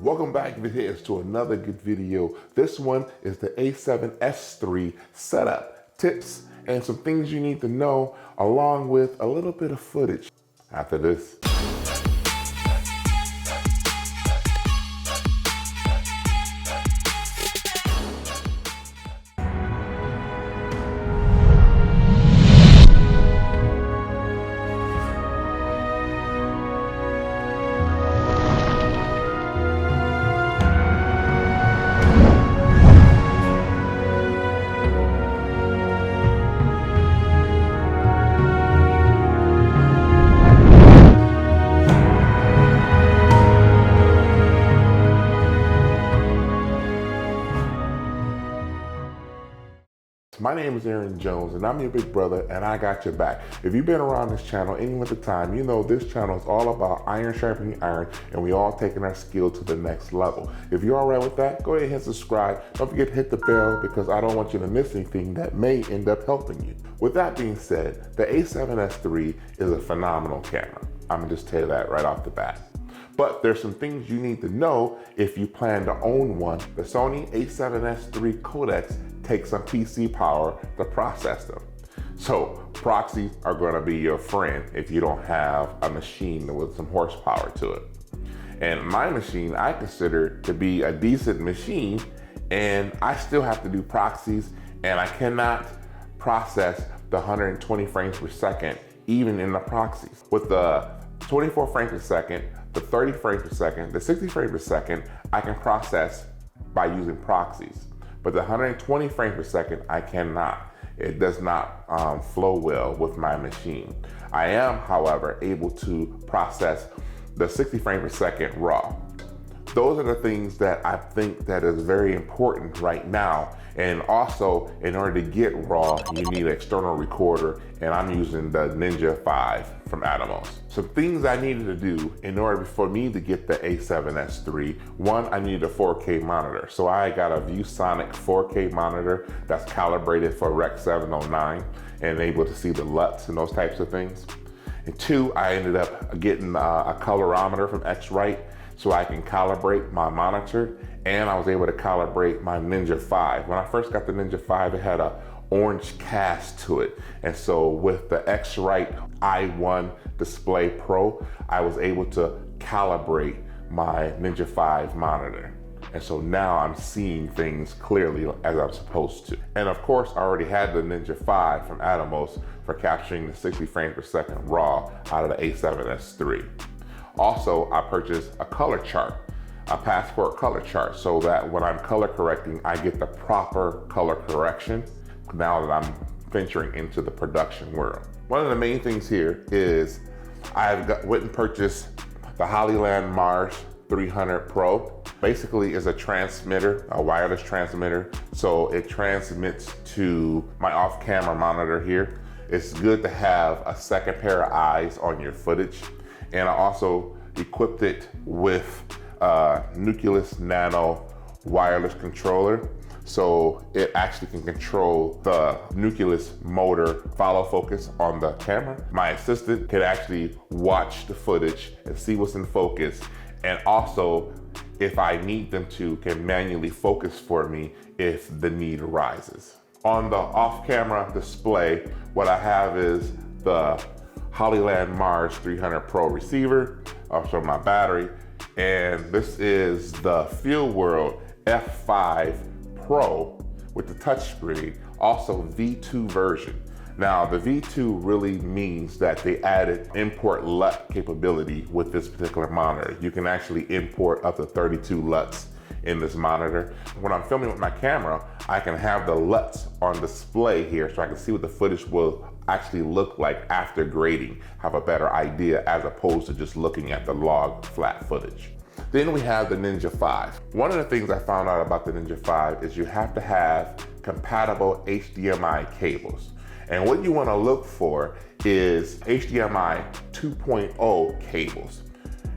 Welcome back, Vid Headz, to another good video. This one is the A7S III setup, tips, and some things you need to know, along with a little bit of footage. After this. My name is Aaron Jones and I'm your big brother and I got your back. If you've been around this channel any length of time, you know this channel is all about iron sharpening iron and we all taking our skill to the next level. If you're all right with that, go ahead and hit subscribe. Don't forget to hit the bell because I don't want you to miss anything that may end up helping you. With that being said, the A7S III is a phenomenal camera. I'm gonna just tell you that right off the bat. But there's some things you need to know if you plan to own one. The Sony A7S III codecs take some PC power to process them. So proxies are gonna be your friend if you don't have a machine with some horsepower to it. And my machine I consider to be a decent machine, and I still have to do proxies, and I cannot process the 120 frames per second even in the proxies. With the 24 frames per second, the 30 frames per second, the 60 frames per second, I can process by using proxies. But the 120 frames per second, I cannot. It does not flow well with my machine. I am, however, able to process the 60 frames per second raw. Those are the things that I think that is very important right now. And also, in order to get raw, you need an external recorder, and I'm using the Ninja 5 from Atomos. Some things I needed to do in order for me to get the A7S III. One, I needed a 4K monitor. So I got a ViewSonic 4K monitor that's calibrated for Rec 709 and able to see the LUTs and those types of things. And two, I ended up getting a colorimeter from X-Rite so I can calibrate my monitor, and I was able to calibrate my Ninja 5. When I first got the Ninja 5, it had an orange cast to it. And so with the X-Rite i1 Display Pro, I was able to calibrate my Ninja 5 monitor. And so now I'm seeing things clearly as I'm supposed to. And of course, I already had the Ninja 5 from Atomos for capturing the 60 frames per second raw out of the A7S III. Also, I purchased a color chart, a passport color chart, so that when I'm color correcting, I get the proper color correction now that I'm venturing into the production world. One of the main things here is went and purchased the Holyland Mars 300 Pro. Basically is a transmitter, a wireless transmitter. So it transmits to my off-camera monitor here. It's good to have a second pair of eyes on your footage. And I also equipped it with a nucleus-nano wireless controller. So it actually can control the nucleus motor follow focus on the camera. My assistant can actually watch the footage and see what's in focus. And also, if I need them to, can manually focus for me if the need arises. On the off-camera display, what I have is the Holyland Mars 300 Pro receiver, also my battery, and this is the FieldWorld F5 Pro with the touchscreen, also V2 version. Now the V2 really means that they added import LUT capability with this particular monitor. You can actually import up to 32 LUTs in this monitor. When I'm filming with my camera, I can have the LUTs on display here so I can see what the footage will actually look like after grading, have a better idea as opposed to just looking at the log flat footage. Then we have the Ninja 5. One of the things I found out about the Ninja 5 is you have to have compatible HDMI cables. And what you want to look for is HDMI 2.0 cables.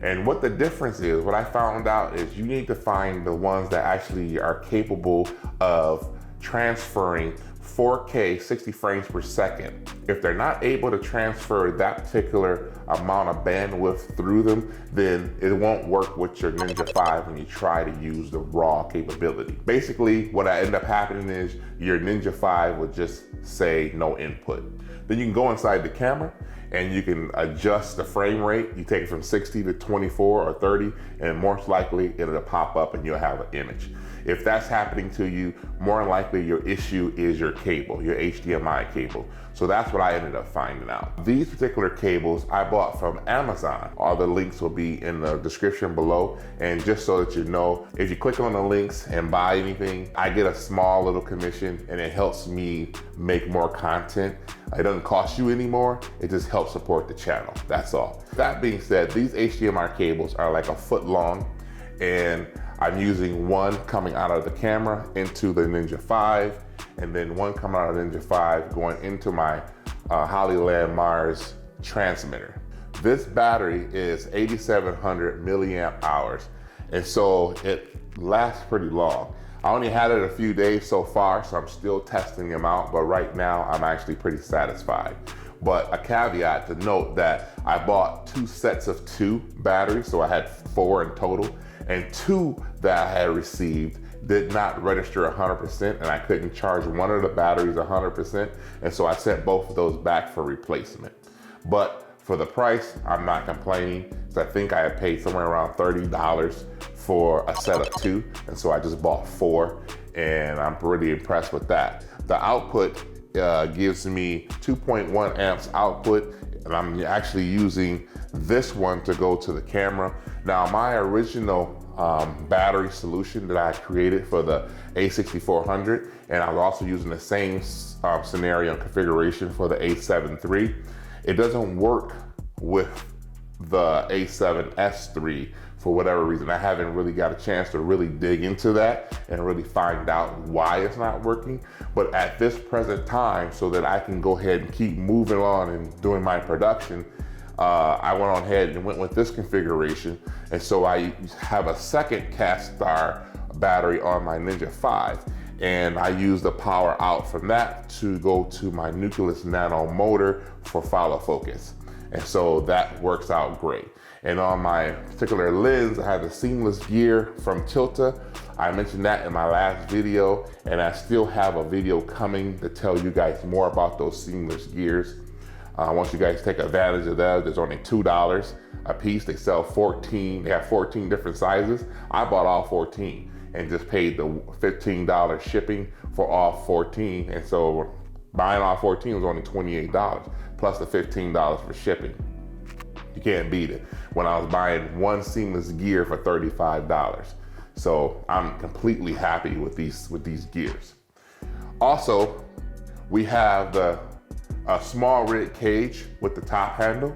And what the difference is, what I found out is you need to find the ones that actually are capable of transferring 4K 60 frames per second. If they're not able to transfer that particular amount of bandwidth through them, then it won't work with your Ninja 5 when you try to use the RAW capability. Basically, what end up happening is your Ninja 5 will just say no input. Then you can go inside the camera and you can adjust the frame rate. You take it from 60 to 24 or 30, and most likely it'll pop up and you'll have an image. If that's happening to you, more than likely your issue is your cable, your HDMI cable. So that's what I ended up finding out. These particular cables I bought from Amazon. All the links will be in the description below. And just so that you know, if you click on the links and buy anything, I get a small little commission and it helps me make more content. It doesn't cost you anymore, it just helps support the channel, that's all. That being said, these HDMI cables are like a foot long, and I'm using one coming out of the camera into the Ninja 5, and then one coming out of the Ninja 5 going into my Holyland Mars transmitter. This battery is 8,700 milliamp hours, and so it lasts pretty long. I only had it a few days so far, so I'm still testing them out, but right now I'm actually pretty satisfied. But a caveat to note that I bought 2 sets of 2 batteries, so I had 4 in total, and 2 that I had received did not register 100%, and I couldn't charge one of the batteries 100%, and so I sent both of those back for replacement. But for the price, I'm not complaining, so I think I had paid somewhere around $30 for a set of 2, and so I just bought 4, and I'm pretty impressed with that. The output gives me 2.1 amps output, and I'm actually using this one to go to the camera. Now, my original battery solution that I created for the A6400, and I was also using the same scenario and configuration for the A7 III. It doesn't work with the A7S III for whatever reason. I haven't really got a chance to really dig into that and really find out why it's not working. But at this present time, so that I can go ahead and keep moving on and doing my production, I went on ahead and went with this configuration. And so I have a second cast star battery on my Ninja 5. And I use the power out from that to go to my nucleus-nano motor for follow focus. And so that works out great. And on my particular lens, I have the seamless gear from Tilta. I mentioned that in my last video, and I still have a video coming to tell you guys more about those seamless gears. Once you guys take advantage of that, there's only $2 a piece. They sell 14, they have 14 different sizes. I bought all 14 and just paid the $15 shipping for all 14. And so buying all 14 was only $28, plus the $15 for shipping. You can't beat it. When I was buying one seamless gear for $35. So I'm completely happy with these gears. Also, we have the small rig cage with the top handle.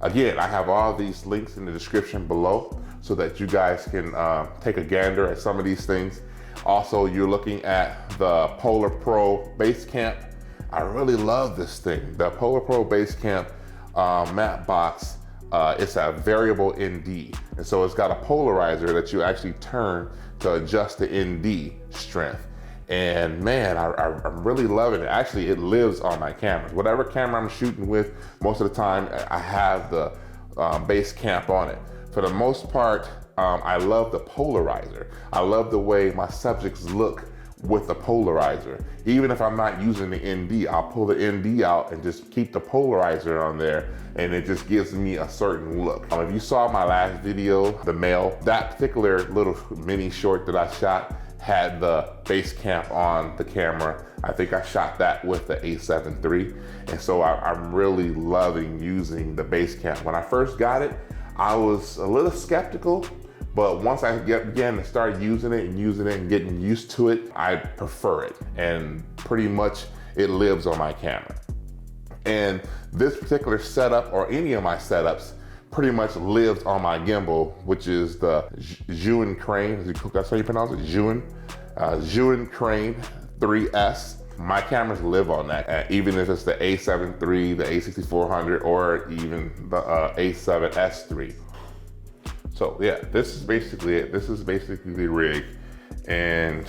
Again, I have all these links in the description below so that you guys can take a gander at some of these things. Also, you're looking at the Polar Pro base camp. I really love this thing. The Polar Pro base camp matte box, it's a variable ND. And so it's got a polarizer that you actually turn to adjust the ND strength. And man, I'm really loving it. Actually, it lives on my cameras. Whatever camera I'm shooting with, most of the time I have the base camp on it. For the most part, I love the polarizer. I love the way my subjects look with the polarizer. Even if I'm not using the ND, I'll pull the ND out and just keep the polarizer on there, and it just gives me a certain look. If you saw my last video, the male, that particular little mini short that I shot had the base camp on the camera. I think I shot that with the A7 III. And so I'm really loving using the base camp. When I first got it, I was a little skeptical, but once I began to start using it and getting used to it, I prefer it. And pretty much it lives on my camera. And this particular setup, or any of my setups, pretty much lives on my gimbal, which is the Zhiyun Crane. That's how you pronounce it, Zhiyun. Zhiyun Crane 3S. My cameras live on that, even if it's the A7 III, the A6400, or even the A7S III. So yeah, this is basically it. This is basically the rig, and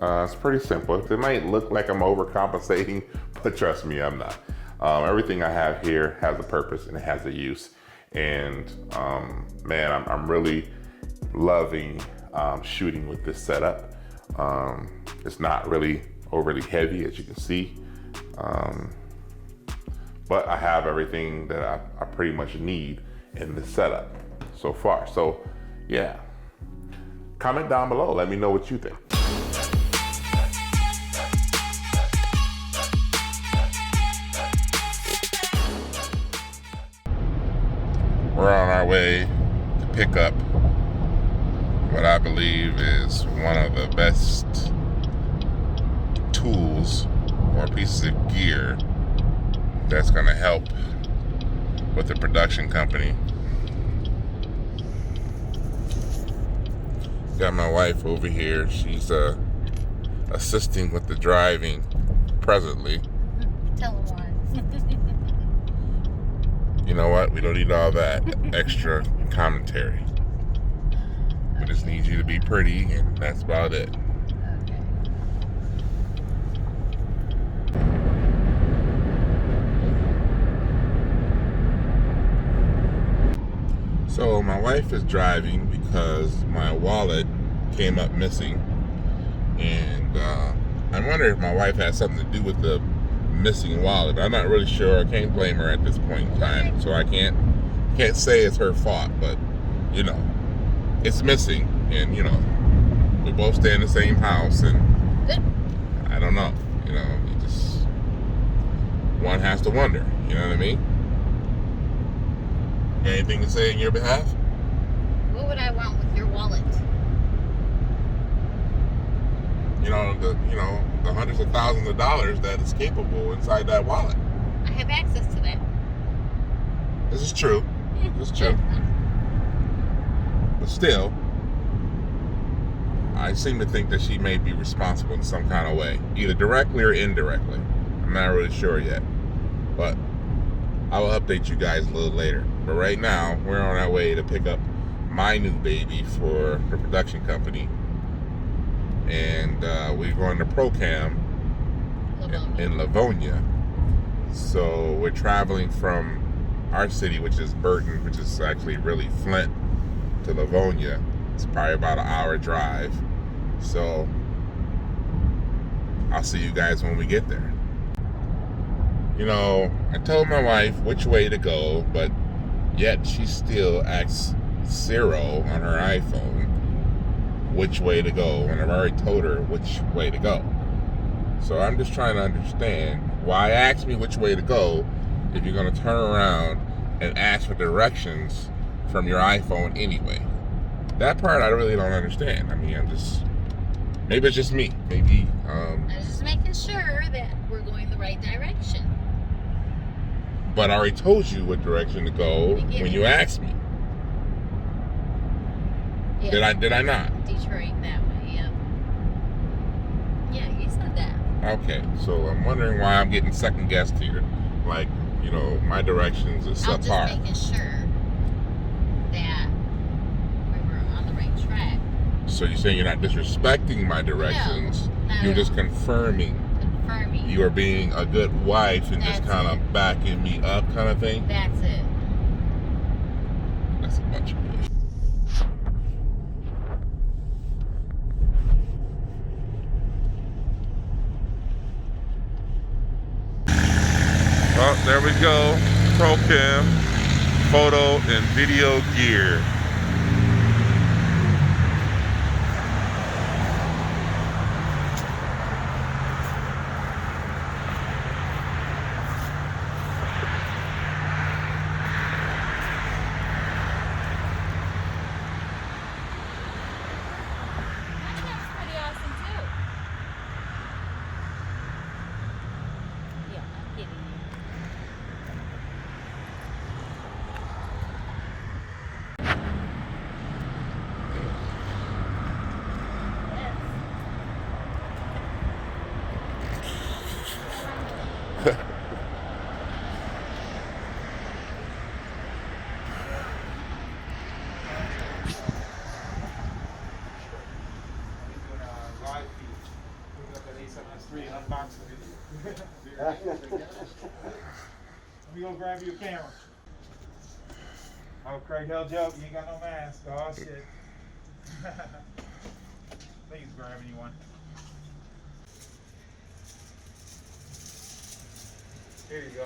It's pretty simple. It might look like I'm overcompensating, but trust me, I'm not. Everything I have here has a purpose and it has a use. And man, I'm really loving shooting with this setup. It's not really overly heavy, as you can see. But I have everything that I pretty much need in this setup so far. So yeah, comment down below. Let me know what you think. We're on our way to pick up what I believe is one of the best tools or pieces of gear that's gonna help with the production company. Got my wife over here. She's assisting with the driving presently. Tell them why. You know what? We don't need all that extra commentary. We just need you to be pretty, and that's about it. Okay. So my wife is driving because my wallet came up missing, and I wonder if my wife has something to do with the missing wallet. I'm not really sure. I can't blame her at this point in time, so I can't say it's her fault. But you know, it's missing, and you know, we both stay in the same house, and I don't know. You know, you just one has to wonder. You know what I mean? Anything to say in your behalf? What would I want with your wallet? You know, the hundreds of thousands of dollars that is capable inside that wallet. I have access to that. This is true. This is true. But still, I seem to think that she may be responsible in some kind of way, either directly or indirectly. I'm not really sure yet, but I will update you guys a little later. But right now, we're on our way to pick up my new baby for the production company. And we're going to ProCam in Livonia. So we're traveling from our city, which is Burton, which is actually really Flint, to Livonia. It's probably about an hour drive. So I'll see you guys when we get there. You know, I told my wife which way to go, but yet she still asks Zero on her iPhone which way to go, and I've already told her which way to go. So I'm just trying to understand why ask me which way to go if you're going to turn around and ask for directions from your iPhone anyway. That part I really don't understand. I mean, maybe it's just me. Maybe I was just making sure that we're going the right direction. But I already told you what direction to go when you asked me. Yeah. Did I not? Detroit that way, yep. Yeah, you said that. Okay, so I'm wondering why I'm getting second guessed here. Like, you know, my directions is I'm just subpar. making sure that we were on the right track. So you're saying you're not disrespecting my directions? No, not you're at just all. Confirming. You are being a good wife and That's just kind of backing me up, kind of thing. That's it. That's a bunch of bullshit. Well, there we go. ProCam photo and video gear. That's pretty awesome too. Yeah, I'm kidding you. Times 3 and unbox it. Let me go grab you a camera. Oh, Craig held you up. You ain't got no mask. Oh, shit. I think he's grabbing you one. Here you go.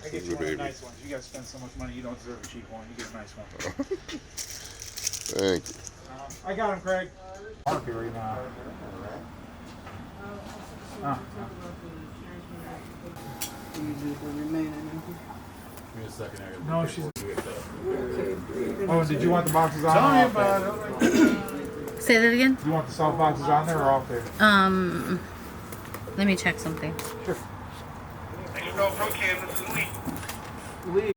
I get you one of the nice ones. You guys spend so much money, you don't deserve a cheap one. You get a nice one. Thank you. I got him, Craig. Market right now. Give me a second. No, she's. Oh, did you want the boxes on? Tell me about it. Say that again. You want the soft boxes on there or off there? Let me check something. Sure. Thanks for going pro cam. This is Lee.